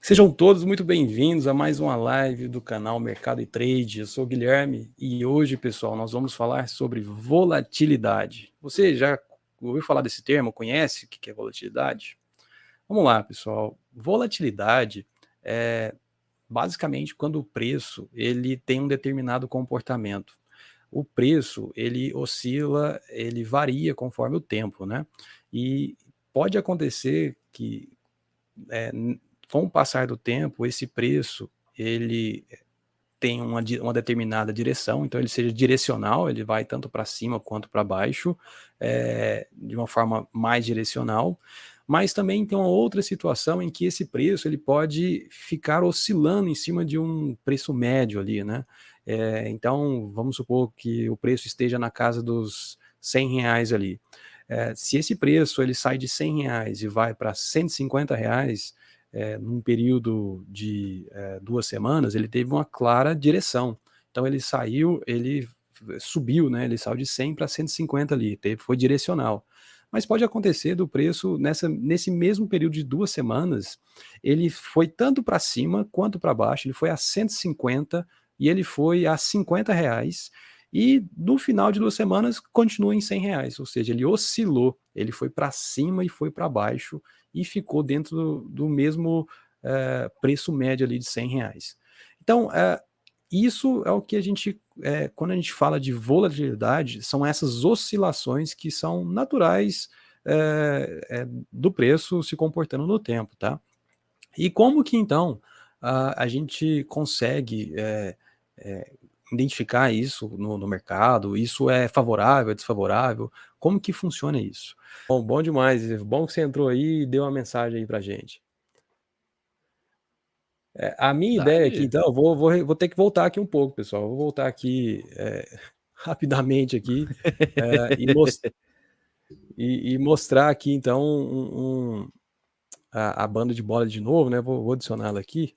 Sejam todos muito bem-vindos a mais uma live do canal Mercado e Trade. Eu sou o Guilherme e hoje, pessoal, nós vamos falar sobre volatilidade. Você já ouviu falar desse termo? Conhece o que é volatilidade? Vamos lá, pessoal. Volatilidade é basicamente quando o preço ele tem um determinado comportamento. O preço ele oscila, ele varia conforme o tempo, né? E pode acontecer que é, com o passar do tempo, esse preço ele tem uma determinada direção, então ele seja direcional, ele vai tanto para cima quanto para baixo, de uma forma mais direcional, mas também tem uma outra situação em que esse preço ele pode ficar oscilando em cima de um preço médio ali, né? Então, vamos supor que o preço esteja na casa dos R$ 100 ali. Se esse preço ele sai de R$ 100 e vai para R$ 150, num período de 2 semanas, ele teve uma clara direção. Então ele saiu, ele subiu, né? Ele saiu de 100 para 150 ali, foi direcional. Mas pode acontecer do preço, nesse mesmo período de 2 semanas, ele foi tanto para cima quanto para baixo, ele foi a 150 e ele foi a R$ 50, e no final de 2 semanas continua em R$ 100, ou seja, ele oscilou, ele foi para cima e foi para baixo, e ficou dentro do mesmo preço médio ali de R$ 100. Então, isso é o que a gente, quando a gente fala de volatilidade, são essas oscilações que são naturais do preço se comportando no tempo, tá? E como que então a gente consegue identificar isso no mercado? Isso é favorável, é desfavorável? Como que funciona isso? Bom demais, bom que você entrou aí e deu uma mensagem aí pra gente. A minha ideia aqui, Dali. então, eu vou ter que voltar aqui um pouco, pessoal. Eu vou voltar aqui rapidamente aqui e, e mostrar aqui, então, a banda de bola de novo, né? Vou adicioná-la aqui,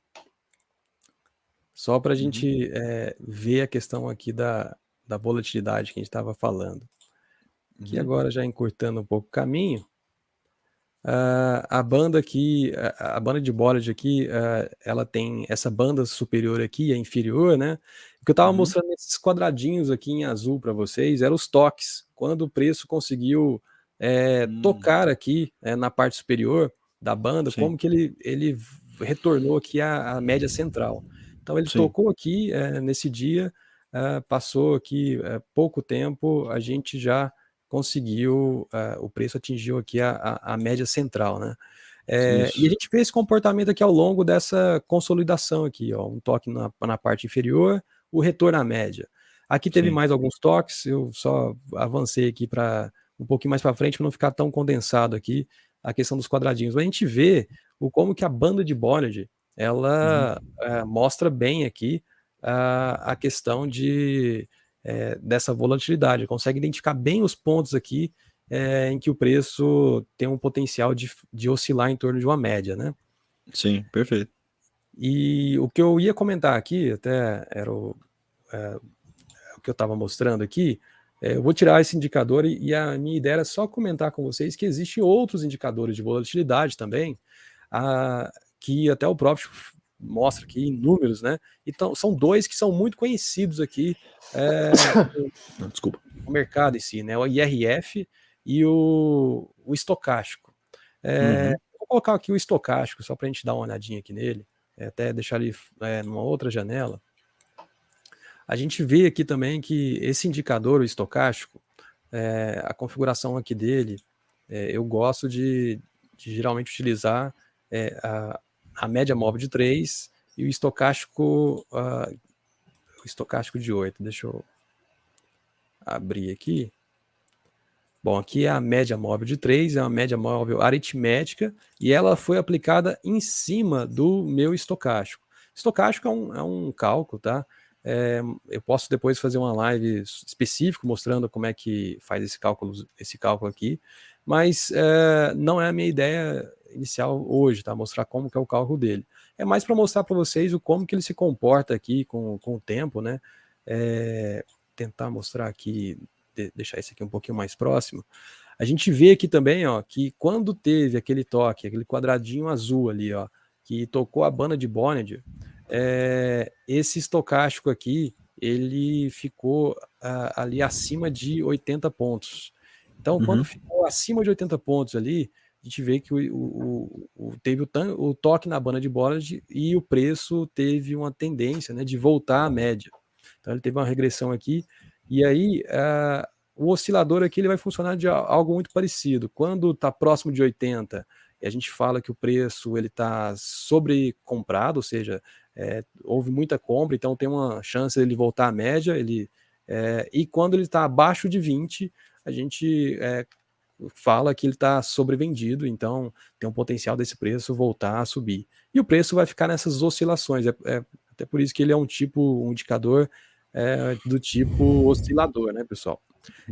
só para a Uhum. gente ver a questão aqui da volatilidade que a gente estava falando. Aqui Uhum. agora já encurtando um pouco o caminho. A banda aqui, a banda de Bollinger aqui, ela tem essa banda superior aqui, a inferior, né? O que eu estava Uhum. mostrando esses quadradinhos aqui em azul para vocês eram os toques, quando o preço conseguiu tocar aqui na parte superior da banda, Sim, como que ele retornou aqui à média central. Então ele sim. tocou aqui nesse dia, passou aqui pouco tempo, a gente já conseguiu, o preço atingiu aqui a média central, né? E a Isso. gente vê esse comportamento aqui ao longo dessa consolidação aqui, ó, um toque na parte inferior, o retorno à média. Aqui teve Sim. mais alguns toques, eu só avancei aqui para um pouquinho mais para frente para não ficar tão condensado aqui a questão dos quadradinhos. Mas a gente vê como que a banda de Bollinger Uhum. ela mostra bem aqui a questão dessa volatilidade, consegue identificar bem os pontos aqui em que o preço tem um potencial de oscilar em torno de uma média, né? Sim, perfeito. E o que eu ia comentar aqui, até era o que eu estava mostrando aqui, eu vou tirar esse indicador e a minha ideia era só comentar com vocês que existem outros indicadores de volatilidade também, que até o próprio mostra aqui em números, né? Então, são dois que são muito conhecidos aqui Não, desculpa. o mercado em si, né? O IRF e o estocástico. Uhum. Vou colocar aqui o estocástico, só para a gente dar uma olhadinha aqui nele, até deixar ele numa outra janela. A gente vê aqui também que esse indicador, o estocástico, a configuração aqui dele, eu gosto de geralmente utilizar a média móvel de 3 e o estocástico de 8. Deixa eu abrir aqui. Bom, aqui é a média móvel de 3, é uma média móvel aritmética, e ela foi aplicada em cima do meu estocástico. Estocástico é um cálculo, tá? Eu posso depois fazer uma live específica mostrando como é que faz esse cálculo aqui, mas não é a minha ideia inicial hoje, tá? Mostrar como que é o cálculo dele. É mais para mostrar para vocês como que ele se comporta aqui com o tempo, né? Tentar mostrar aqui, deixar esse aqui um pouquinho mais próximo. A gente vê aqui também, ó, que quando teve aquele toque, aquele quadradinho azul ali, ó, que tocou a banda de Bollinger, esse estocástico aqui, ele ficou ali acima de 80 pontos. Então, quando ficou acima de 80 pontos ali, a gente vê que teve o toque na banda de Bollinger e o preço teve uma tendência, né, de voltar à média. Então, ele teve uma regressão aqui, e aí o oscilador aqui ele vai funcionar de algo muito parecido. Quando está próximo de 80, e a gente fala que o preço está sobrecomprado, ou seja, houve muita compra, então tem uma chance dele voltar à média, e quando ele está abaixo de 20, a gente fala que ele está sobrevendido, então tem um potencial desse preço voltar a subir. E o preço vai ficar nessas oscilações, até por isso que ele é um indicador do tipo oscilador, né, pessoal?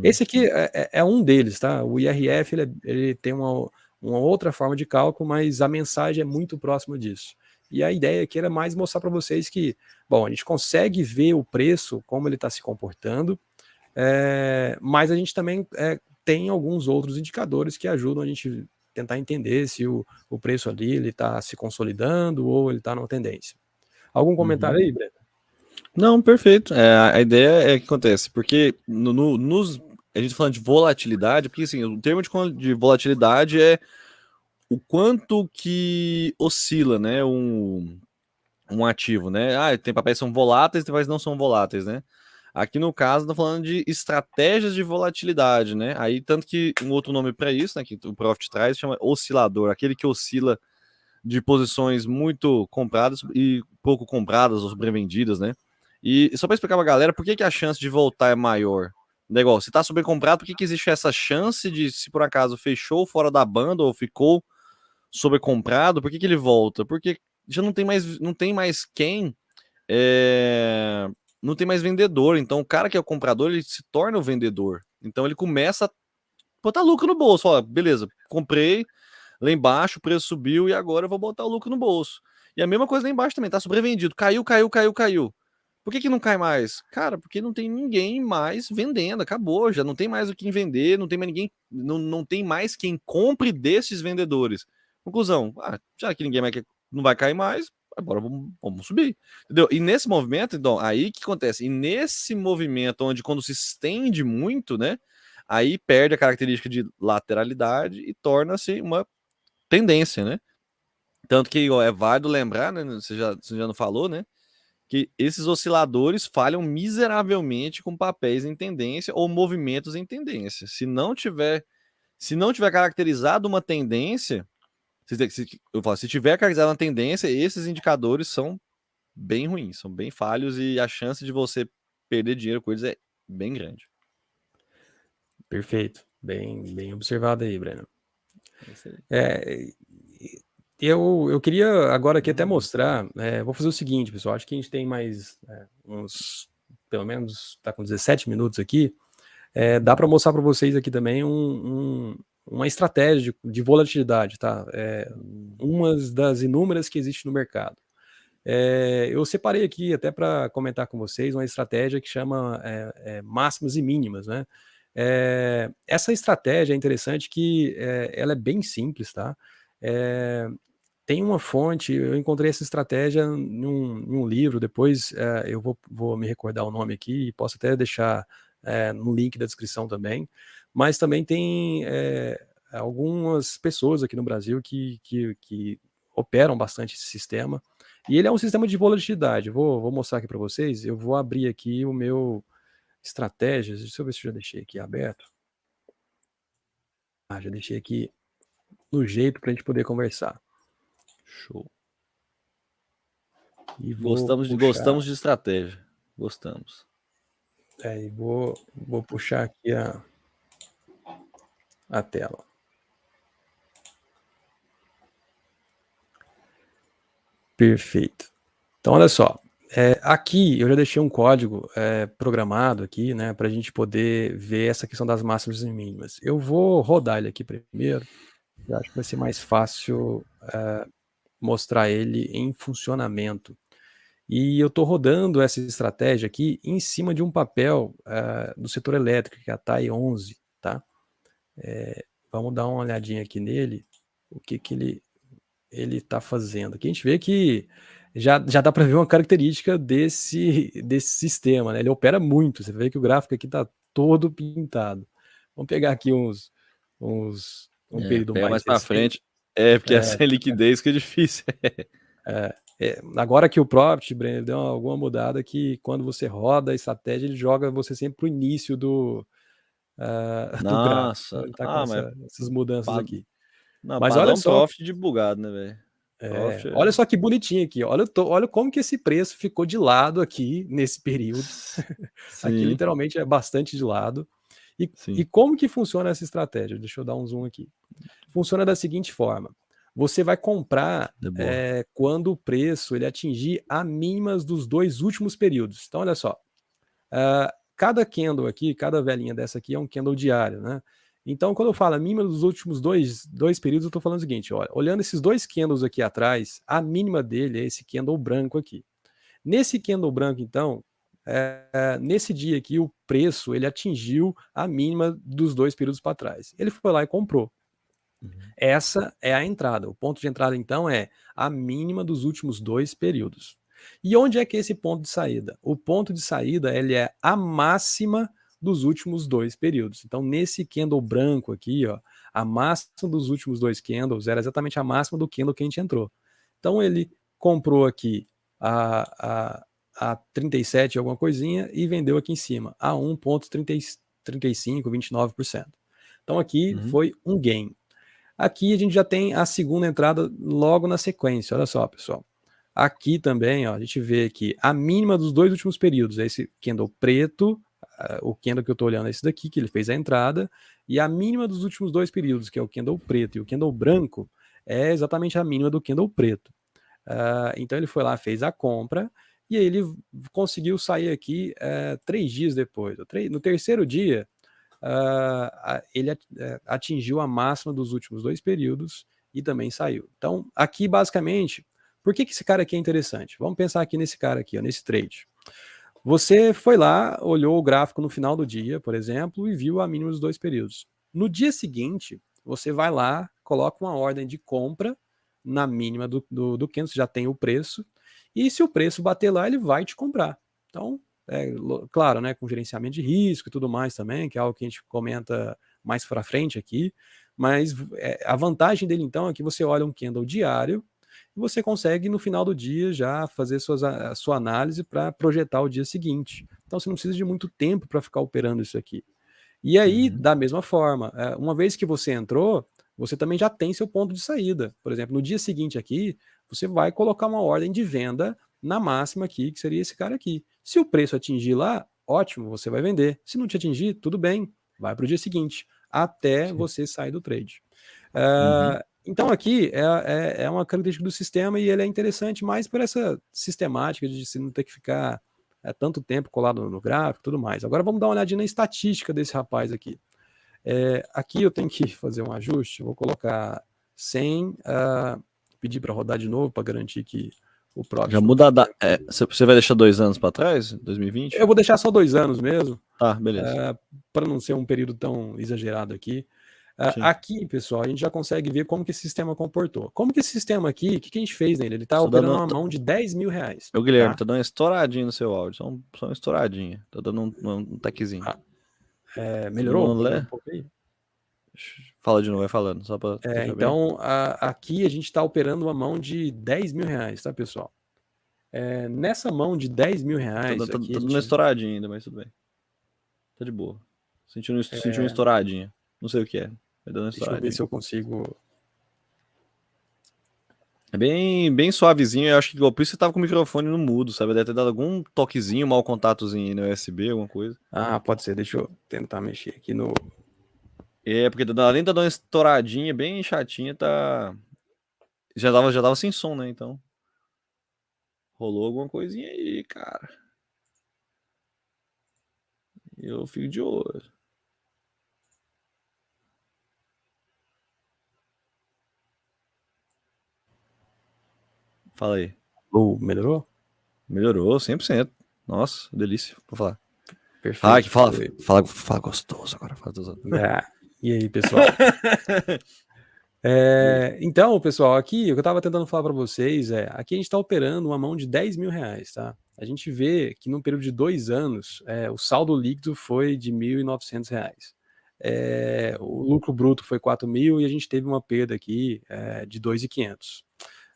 Esse aqui é um deles, tá? O IRF ele tem uma outra forma de cálculo, mas a mensagem é muito próxima disso. E a ideia aqui era mais mostrar para vocês que, bom, a gente consegue ver o preço, como ele está se comportando, mas a gente também tem alguns outros indicadores que ajudam a gente tentar entender se o preço ali ele está se consolidando ou ele está numa tendência. Algum comentário aí, Breno? Não, perfeito. A ideia é que acontece, porque a gente falando de volatilidade, porque assim, o termo de volatilidade é o quanto que oscila, né, um ativo, né? Tem papéis que são voláteis, tem papéis que não são voláteis, né? Aqui no caso, estou falando de estratégias de volatilidade, né? Aí, tanto que um outro nome para isso, né, que o Profit traz, chama oscilador, aquele que oscila de posições muito compradas e pouco compradas ou sobrevendidas, né? E só para explicar para a galera, por que a chance de voltar é maior? Igual, se está sobrecomprado, por que existe essa chance de, se por acaso fechou fora da banda ou ficou sobrecomprado, por que ele volta? Porque já não tem mais quem não tem mais vendedor. Então, o cara que é o comprador, ele se torna o vendedor. Então, ele começa a botar lucro no bolso. Fala, beleza, comprei, lá embaixo o preço subiu e agora eu vou botar o lucro no bolso. E a mesma coisa lá embaixo também, tá sobrevendido. Caiu. Por que não cai mais? Cara, porque não tem ninguém mais vendendo, acabou, já não tem mais o que vender, não tem mais ninguém, não tem mais quem compre desses vendedores. Conclusão, já que ninguém mais não vai cair mais, agora vamos subir, entendeu? E nesse movimento, então, aí que acontece? E nesse movimento, onde quando se estende muito, né, aí perde a característica de lateralidade e torna-se uma tendência, né? Tanto que é válido lembrar, né, você já não falou, né, que esses osciladores falham miseravelmente com papéis em tendência ou movimentos em tendência. Se não tiver caracterizado uma tendência, se tiver caracterizado uma tendência, esses indicadores são bem ruins, são bem falhos e a chance de você perder dinheiro com eles é bem grande. Perfeito. Bem observado aí, Breno. Eu queria agora aqui até mostrar, vou fazer o seguinte, pessoal, acho que a gente tem mais pelo menos, está com 17 minutos aqui, dá para mostrar para vocês aqui também uma estratégia de volatilidade, tá? Uma das inúmeras que existe no mercado. Eu separei aqui até para comentar com vocês uma estratégia que chama máximas e mínimas, né? Essa estratégia é interessante que ela é bem simples, tá? Tem uma fonte, eu encontrei essa estratégia em um livro, depois eu vou me recordar o nome aqui e posso até deixar no link da descrição também, mas também tem algumas pessoas aqui no Brasil que operam bastante esse sistema, e ele é um sistema de volatilidade. Vou mostrar aqui para vocês, eu vou abrir aqui o meu estratégias, deixa eu ver se eu já deixei aqui aberto. Já deixei aqui no jeito para a gente poder conversar. Show. E Gostamos de estratégia. Gostamos. E vou puxar aqui a tela. Perfeito. Então, olha só. Aqui eu já deixei um código programado aqui, né, para a gente poder ver essa questão das máximas e mínimas. Eu vou rodar ele aqui primeiro. Eu acho que vai ser mais fácil mostrar ele em funcionamento. E eu estou rodando essa estratégia aqui em cima de um papel do setor elétrico, que é a TAI 11, tá? Vamos dar uma olhadinha aqui nele, o que ele ele está fazendo? Aqui a gente vê que já dá para ver uma característica desse sistema, né? Ele opera muito, você vê que o gráfico aqui está todo pintado. Vamos pegar aqui um período Pega mais mais pra recente. frente. Porque essa liquidez que é difícil. Agora que o Profit, Breno, deu alguma mudada que quando você roda a estratégia, ele joga você sempre pro início do gráfico. Então Nossa. ele tá com Mas essas mudanças aqui. não, Mas olha padrão só, Profit de bugado, né, velho? Profit olha só que bonitinho aqui. Olha como que esse preço ficou de lado aqui nesse período. Aqui Sim, literalmente é bastante de lado. E sim. como que funciona essa estratégia? Deixa eu dar um zoom aqui. Funciona da seguinte forma: você vai comprar É boa. quando o preço ele atingir a mínimas dos 2 últimos períodos. Então, olha só, cada candle aqui, cada velhinha dessa aqui é um candle diário, né? Então, quando eu falo a mínima dos últimos dois períodos, eu estou falando o seguinte: olha, olhando esses 2 candles aqui atrás, a mínima dele é esse candle branco aqui. Nesse candle branco, então, nesse dia aqui, o preço ele atingiu a mínima dos 2 períodos para trás. Ele foi lá e comprou. Essa é a entrada. O ponto de entrada, então, é a mínima dos últimos 2 períodos. E onde é que é esse ponto de saída? O ponto de saída ele é a máxima dos últimos 2 períodos. Então, nesse candle branco aqui, ó, a máxima dos últimos 2 candles era exatamente a máxima do candle que a gente entrou. Então, ele comprou aqui a 37 alguma coisinha e vendeu aqui em cima a 1,35, 29%. Então, aqui foi um gain. Aqui a gente já tem a segunda entrada logo na sequência. Olha só, pessoal. Aqui também, ó, a gente vê que a mínima dos 2 últimos períodos é esse candle preto, o candle que eu estou olhando é esse daqui, que ele fez a entrada, e a mínima dos últimos 2 períodos, que é o candle preto e o candle branco, é exatamente a mínima do candle preto. Então ele foi lá, fez a compra, e aí ele conseguiu sair aqui 3 dias depois. No terceiro dia, ele atingiu a máxima dos últimos 2 períodos e também saiu. Então, aqui basicamente, por que esse cara aqui é interessante? Vamos pensar aqui nesse cara aqui, ó, nesse trade. Você foi lá, olhou o gráfico no final do dia, por exemplo, e viu a mínima dos 2 períodos. No dia seguinte, você vai lá, coloca uma ordem de compra na mínima do candle, você já tem o preço, e se o preço bater lá, ele vai te comprar. Então, claro, né, com gerenciamento de risco e tudo mais também, que é algo que a gente comenta mais para frente aqui, mas a vantagem dele então é que você olha um candle diário e você consegue no final do dia já fazer a sua análise para projetar o dia seguinte. Então você não precisa de muito tempo para ficar operando isso aqui. E aí, da mesma forma, uma vez que você entrou, você também já tem seu ponto de saída. Por exemplo, no dia seguinte aqui, você vai colocar uma ordem de venda na máxima aqui, que seria esse cara aqui. Se o preço atingir lá, ótimo, você vai vender. Se não te atingir, tudo bem, vai para o dia seguinte, até você sair do trade. Então aqui é uma característica do sistema e ele é interessante mais por essa sistemática de você não ter que ficar tanto tempo colado no gráfico e tudo mais. Agora vamos dar uma olhadinha na estatística desse rapaz aqui. Aqui eu tenho que fazer um ajuste, eu vou colocar 100, pedir para rodar de novo para garantir que o Profit Já não muda fica... Você vai deixar 2 anos pra trás? 2020? Eu vou deixar só 2 anos mesmo, Tá, beleza. para não ser um período tão exagerado aqui. Sim. Aqui, pessoal, a gente já consegue ver como que esse sistema comportou. Como que esse sistema aqui, o que a gente fez nele? Ele está Tô operando dando- uma mão de R$10.000. Ô, Guilherme, Tá? tô dando uma estouradinha no seu áudio. Só uma estouradinha. Tô dando um taquezinho. Melhorou? Não Melhorou lê? um pouco aí? Fala de novo, vai falando, só pra deixar bem. Então, aqui a gente está operando uma mão de R$10.000, tá, pessoal? Nessa mão de R$10.000 Tô aqui, dando uma estouradinha ainda, mas tudo bem. Tá de boa. Senti uma estouradinha. Não sei o que é. Vai dando uma deixa eu ver estouradinha. se eu consigo... É bem suavezinho. Eu acho que por isso você tava com o microfone no mudo, sabe? Deve ter dado algum toquezinho, mau contatozinho aí no USB, alguma coisa. pode ser. Deixa eu tentar mexer aqui no... Porque além de dar uma estouradinha bem chatinha, tá. Já tava sem som, né? Então. Rolou alguma coisinha aí, cara. Eu fico de olho. Fala aí. Melhorou? Melhorou 100%. Nossa, delícia. Vou falar. Perfeito. Que fala gostoso agora. Fala gostoso. E aí, pessoal? Então, pessoal, aqui o que eu estava tentando falar para vocês aqui a gente está operando uma mão de R$ 10.000, tá? A gente vê que no período de 2 anos, o saldo líquido foi de R$ 1.900. O lucro bruto foi 4.000 e a gente teve uma perda aqui de 2.500.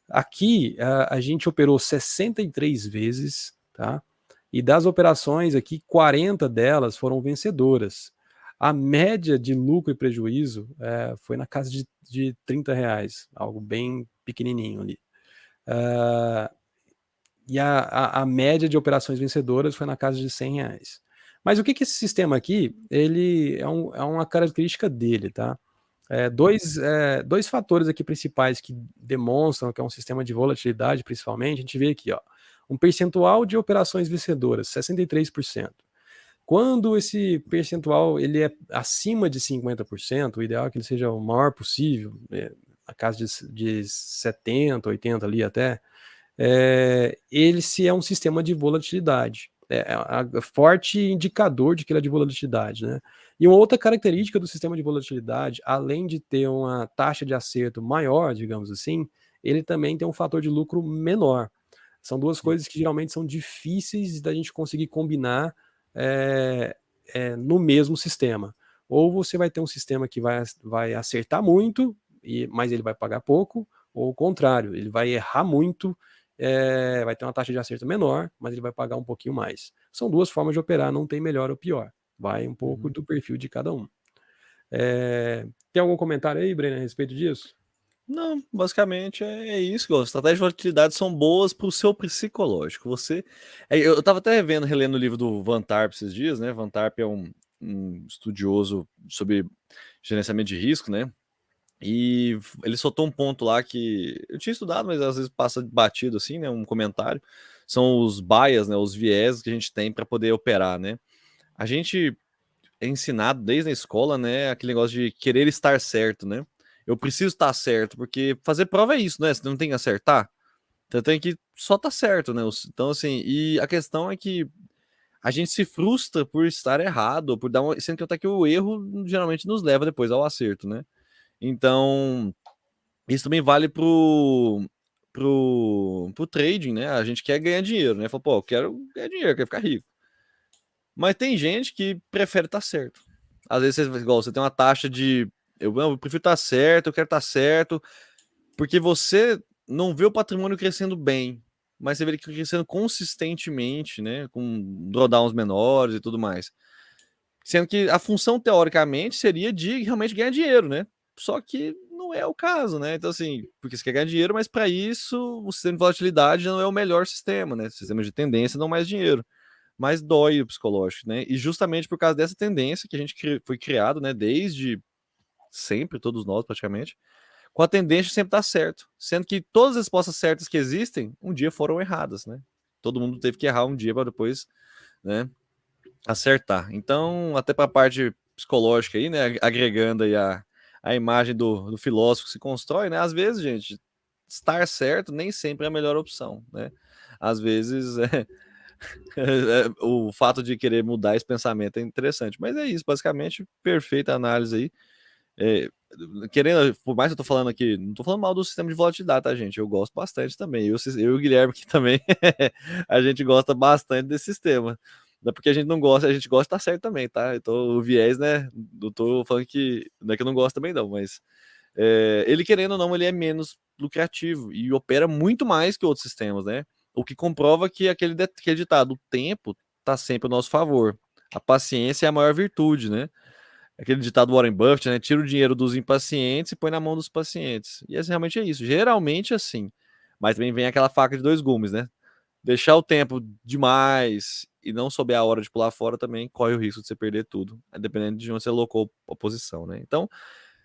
Aqui a gente operou 63 vezes, tá? E das operações aqui, 40 delas foram vencedoras. A média de lucro e prejuízo foi na casa de R$ 30, algo bem pequenininho ali. E a média de operações vencedoras foi na casa de R$ 100. Mas o que esse sistema aqui, ele é uma característica dele, tá? Dois fatores aqui principais que demonstram que é um sistema de volatilidade, principalmente, a gente vê aqui, ó, um percentual de operações vencedoras, 63%. Quando esse percentual ele é acima de 50%, o ideal é que ele seja o maior possível, na casa de 70, 80 ali até, ele se é um sistema de volatilidade. Forte indicador de que ele é de volatilidade, né? E uma outra característica do sistema de volatilidade, além de ter uma taxa de acerto maior, digamos assim, ele também tem um fator de lucro menor. São duas coisas que geralmente são difíceis da gente conseguir combinar no mesmo sistema. Ou você vai ter um sistema que vai acertar muito, mas ele vai pagar pouco, ou o contrário, ele vai errar muito, vai ter uma taxa de acerto menor, mas ele vai pagar um pouquinho mais. São duas formas de operar, não tem melhor ou pior. Vai um pouco do perfil de cada um. Tem algum comentário aí, Breno, a respeito disso? Não, basicamente é isso. As estratégias de volatilidade são boas para o seu psicológico. Eu estava até relendo o livro do Van Tarp esses dias, né? Van Tarp é um estudioso sobre gerenciamento de risco, né? E ele soltou um ponto lá que eu tinha estudado, mas às vezes passa batido assim, né? Um comentário. São os bias, né? Os viés que a gente tem para poder operar, né? A gente é ensinado desde a escola, né? Aquele negócio de querer estar certo, né? Eu preciso estar certo, porque fazer prova é isso, né? Você não tem que acertar. Então tem que só estar certo, né? Então, assim, e a questão é que a gente se frustra por estar errado, por dar sendo que até que o erro geralmente nos leva depois ao acerto, né? Então, isso também vale pro trading, né? A gente quer ganhar dinheiro, né? Fala, pô, eu quero ganhar dinheiro, eu quero ficar rico. Mas tem gente que prefere estar certo. Às vezes, igual, você tem uma taxa de. Eu prefiro estar certo, eu quero estar certo, porque você não vê o patrimônio crescendo bem, mas você vê ele crescendo consistentemente, né? Com drawdowns menores e tudo mais. Sendo que a função, teoricamente, seria de realmente ganhar dinheiro, né? Só que não é o caso, né? Então, assim, porque você quer ganhar dinheiro, mas para isso o sistema de volatilidade já não é o melhor sistema, né? Sistema de tendência dão mais dinheiro. Mas dói o psicológico, né? E justamente por causa dessa tendência que a gente foi criado, né? Desde sempre, todos nós praticamente, com a tendência de sempre estar certo. Sendo que todas as respostas certas que existem, um dia foram erradas, né? Todo mundo teve que errar um dia para depois, né? Acertar. Então, até para a parte psicológica aí, né? Agregando aí a imagem do filósofo que se constrói, né? Às vezes, gente, estar certo nem sempre é a melhor opção, né? Às vezes o fato de querer mudar esse pensamento é interessante, mas é isso, basicamente, perfeita análise aí. Querendo, por mais que eu tô falando aqui, não tô falando mal do sistema de volatilidade, tá, gente? Eu gosto bastante também. Eu e o Guilherme aqui também, a gente gosta bastante desse sistema. Não é porque a gente não gosta, a gente gosta, tá certo também, tá? Então, o viés, né? Eu tô falando que não é que eu não gosto também, não, mas ele, querendo ou não, ele é menos lucrativo e opera muito mais que outros sistemas, né? O que comprova que aquele ditado, o tempo tá sempre a nosso favor. A paciência é a maior virtude, né? Aquele ditado Warren Buffett, né? Tira o dinheiro dos impacientes e põe na mão dos pacientes. E realmente é isso. Geralmente assim. Mas também vem aquela faca de dois gumes, né? Deixar o tempo demais e não souber a hora de pular fora também corre o risco de você perder tudo, dependendo de onde você alocou a posição, né? Então,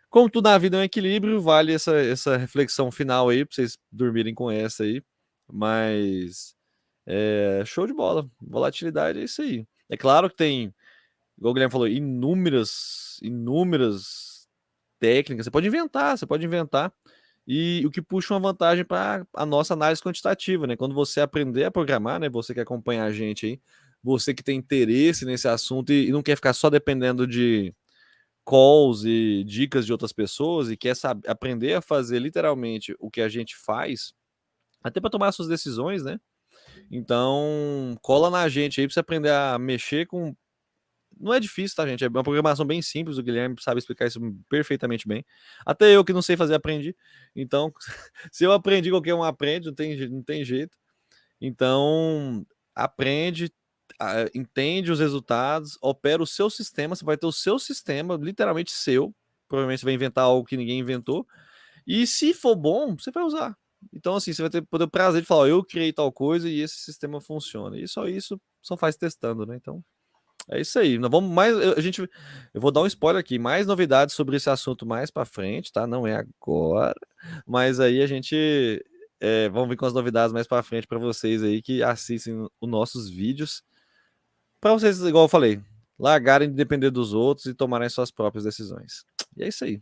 como tudo na vida é um equilíbrio, vale essa reflexão final aí, pra vocês dormirem com essa aí. Mas show de bola. Volatilidade é isso aí. É claro que tem, igual o Guilherme falou, inúmeras técnicas. Você pode inventar. E o que puxa uma vantagem para a nossa análise quantitativa, né? Quando você aprender a programar, né? Você que acompanha a gente aí, você que tem interesse nesse assunto e não quer ficar só dependendo calls e dicas de outras pessoas e quer aprender a fazer literalmente o que a gente faz, até para tomar suas decisões, né? Então, cola na gente aí para você aprender a mexer com. Não é difícil, tá, gente? É uma programação bem simples, o Guilherme sabe explicar isso perfeitamente bem. Até eu que não sei fazer, aprendi. Então, se eu aprendi, qualquer um aprende, não tem jeito. Então, aprende, entende os resultados, opera o seu sistema, você vai ter o seu sistema, literalmente seu. Provavelmente você vai inventar algo que ninguém inventou. E se for bom, você vai usar. Então, assim, você vai ter o prazer de falar, ó, eu criei tal coisa e esse sistema funciona. E só isso só faz testando, né? Então, é isso aí. Nós vamos mais. Eu vou dar um spoiler aqui. Mais novidades sobre esse assunto mais para frente, tá? Não é agora. Mas aí a gente. Vamos vir com as novidades mais para frente para vocês aí que assistem os nossos vídeos. Para vocês, igual eu falei, largarem de depender dos outros e tomarem suas próprias decisões. E é isso aí.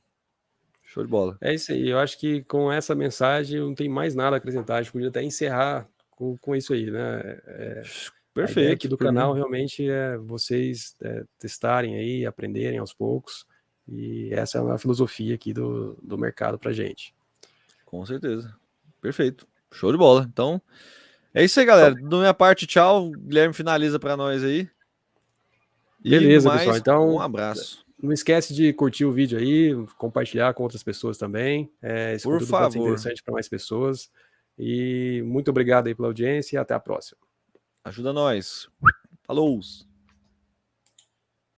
Show de bola. É isso aí. Eu acho que com essa mensagem não tem mais nada a acrescentar. A gente podia até encerrar com isso aí, né? A ideia aqui Perfeito. do canal realmente é vocês testarem aí, aprenderem aos poucos. E essa é a filosofia aqui do mercado pra gente. Com certeza. Perfeito. Show de bola. Então, é isso aí, galera. Da minha parte, tchau. O Guilherme finaliza para nós aí. Beleza, pessoal. Então, um abraço. não esquece de curtir o vídeo aí, compartilhar com outras pessoas também. Esse Por conteúdo pode ser favor. interessante para mais pessoas. E muito obrigado aí pela audiência e até a próxima. Ajuda nós. Falou!